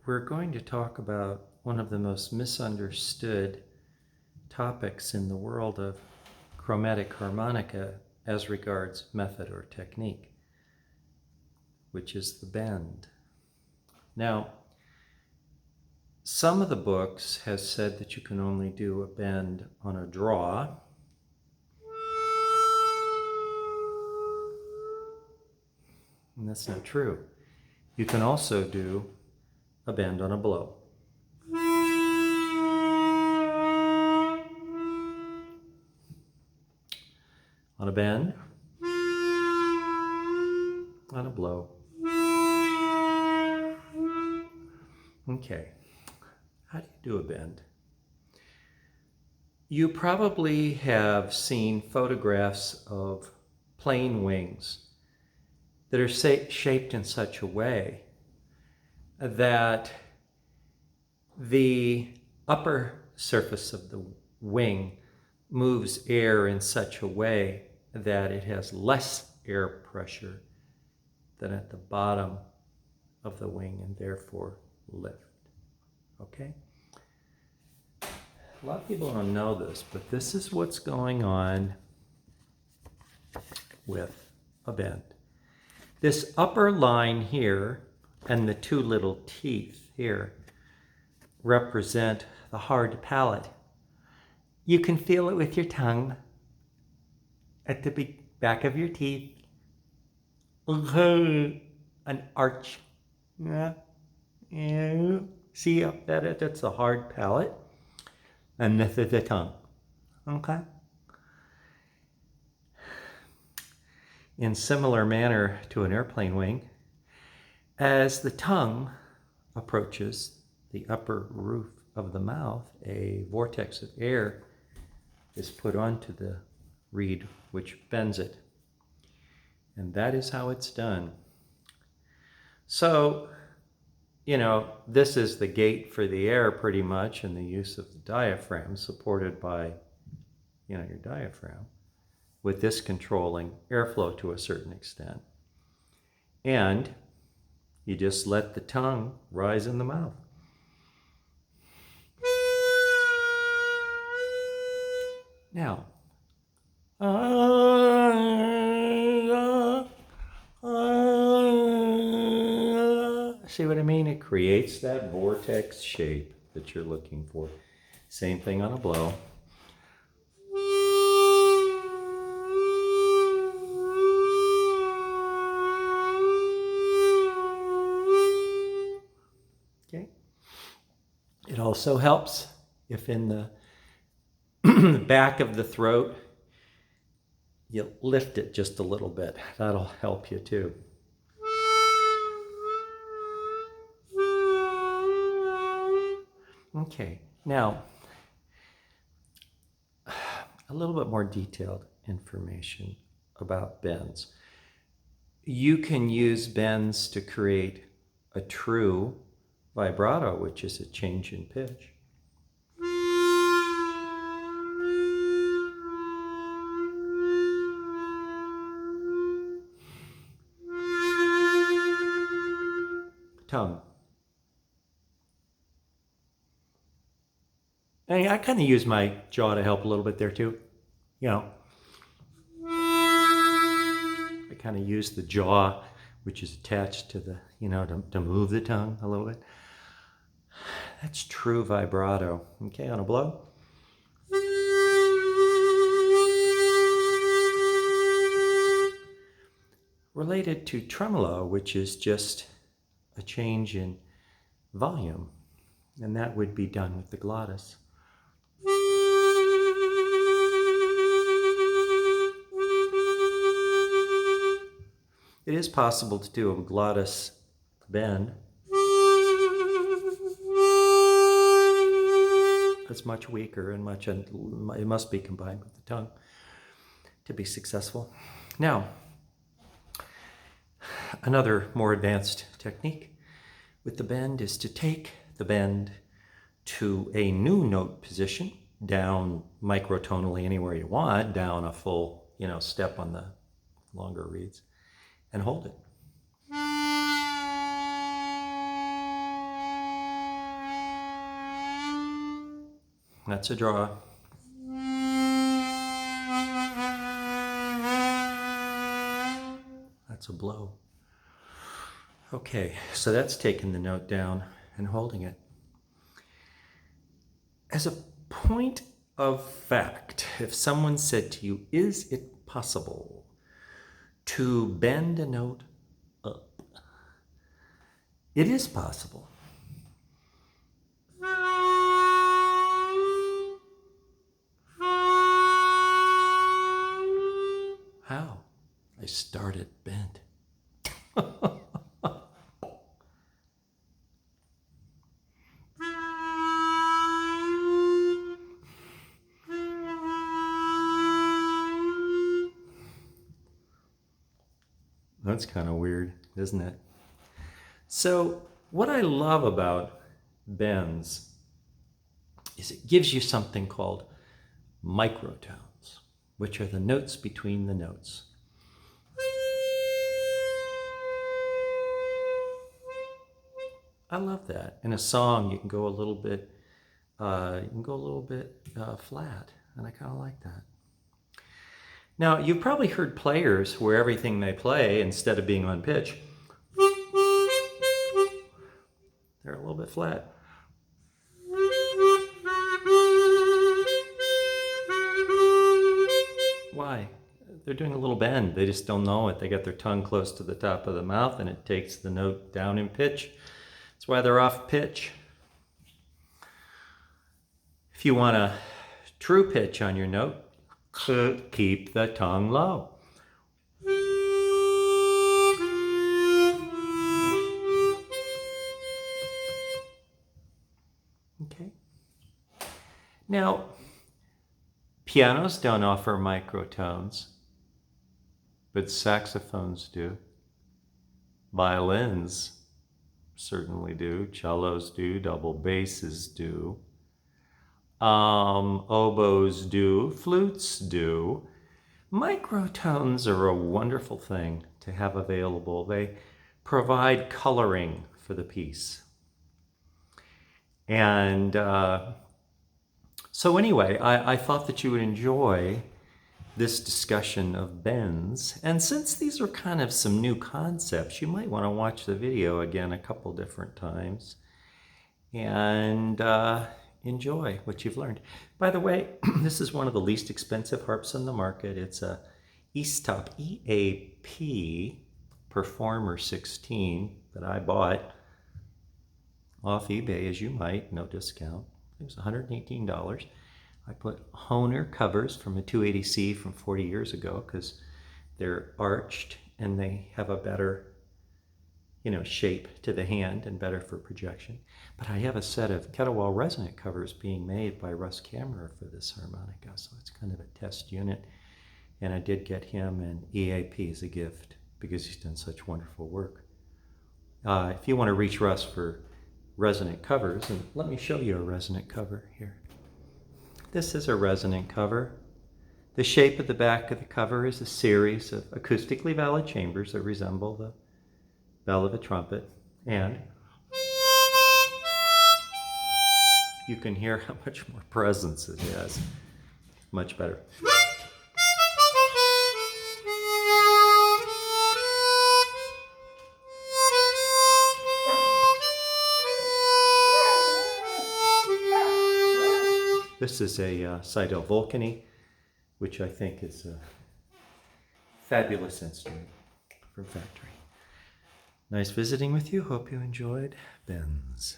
we're going to talk about one of the most misunderstood topics in the world of chromatic harmonica as regards method or technique, which is the bend. Now, some of the books has said that you can only do a bend on a draw. And that's not true. You can also do a bend on a blow. On a bend, on a blow. Okay, how do you do a bend? You probably have seen photographs of plane wings that are shaped in such a way that the upper surface of the wing moves air in such a way that it has less air pressure than at the bottom of the wing and therefore lift. Okay? A lot of people don't know this, but this is what's going on with a bend. This upper line here and the two little teeth here represent the hard palate. You can feel it with your tongue at the back of your teeth. An arch. Yeah. See that's the hard palate. And this is the tongue. Okay? In similar manner to an airplane wing, as the tongue approaches the upper roof of the mouth, a vortex of air is put onto the reed, which bends it. And that is how it's done. So, this is the gate for the air pretty much, and the use of the diaphragm supported by, your diaphragm, with this controlling airflow to a certain extent. And you just let the tongue rise in the mouth. Now, see what I mean? It creates that vortex shape that you're looking for. Same thing on a blow. Okay. It also helps if in the back of the throat you lift it just a little bit. That'll help you too. Okay, now a little bit more detailed information about bends. You can use bends to create a true vibrato, which is a change in pitch. Tongue. And I kind of use my jaw to help a little bit there too. I kind of use the jaw, which is attached to the, to move the tongue a little bit. That's true vibrato. Okay, on a blow. Related to tremolo, which is just a change in volume, and that would be done with the glottis. It is possible to do a glottis bend. It's much weaker and it must be combined with the tongue to be successful. Now, another more advanced technique with the bend is to take the bend to a new note position, down microtonally anywhere you want, down a full, step on the longer reeds, and hold it. That's a draw. That's a blow. Okay, so that's taking the note down and holding it. As a point of fact, if someone said to you, is it possible to bend a note up? It is possible. How? I started bent. That's kind of weird, isn't it? So what I love about bends is it gives you something called microtones, which are the notes between the notes. I love that. In a song, you can go a little bit, flat, and I kind of like that. Now, you've probably heard players where everything they play, instead of being on pitch, they're a little bit flat. Why? They're doing a little bend. They just don't know it. They got their tongue close to the top of the mouth, and it takes the note down in pitch. That's why they're off pitch. If you want a true pitch on your note, keep the tongue low. Okay. Now, pianos don't offer microtones, but saxophones do. Violins certainly do. Cellos do. Double basses do. Oboes do. Flutes do. Microtones are a wonderful thing to have available. They provide coloring for the piece. And so anyway, I thought that you would enjoy this discussion of bends. And since these are kind of some new concepts, you might want to watch the video again a couple different times and enjoy what you've learned. By the way, this is one of the least expensive harps on the market. It's a Easttop EAP Performer 16 that I bought off eBay, as you might, no discount. It was $118. I put Hohner covers from a 280C from 40 years ago because they're arched and they have a better, shape to the hand and better for projection. But I have a set of Kettlewell resonant covers being made by Russ Kammerer for this harmonica, so it's kind of a test unit. And I did get him an EAP as a gift because he's done such wonderful work. If you want to reach Russ for resonant covers, and let me show you a resonant cover here. This is a resonant cover. The shape of the back of the cover is a series of acoustically valid chambers that resemble the bell of a trumpet, and you can hear how much more presence it has. Much better. This is a Seidel Vulcani, which I think is a fabulous instrument from factory. Nice visiting with you. Hope you enjoyed Bends.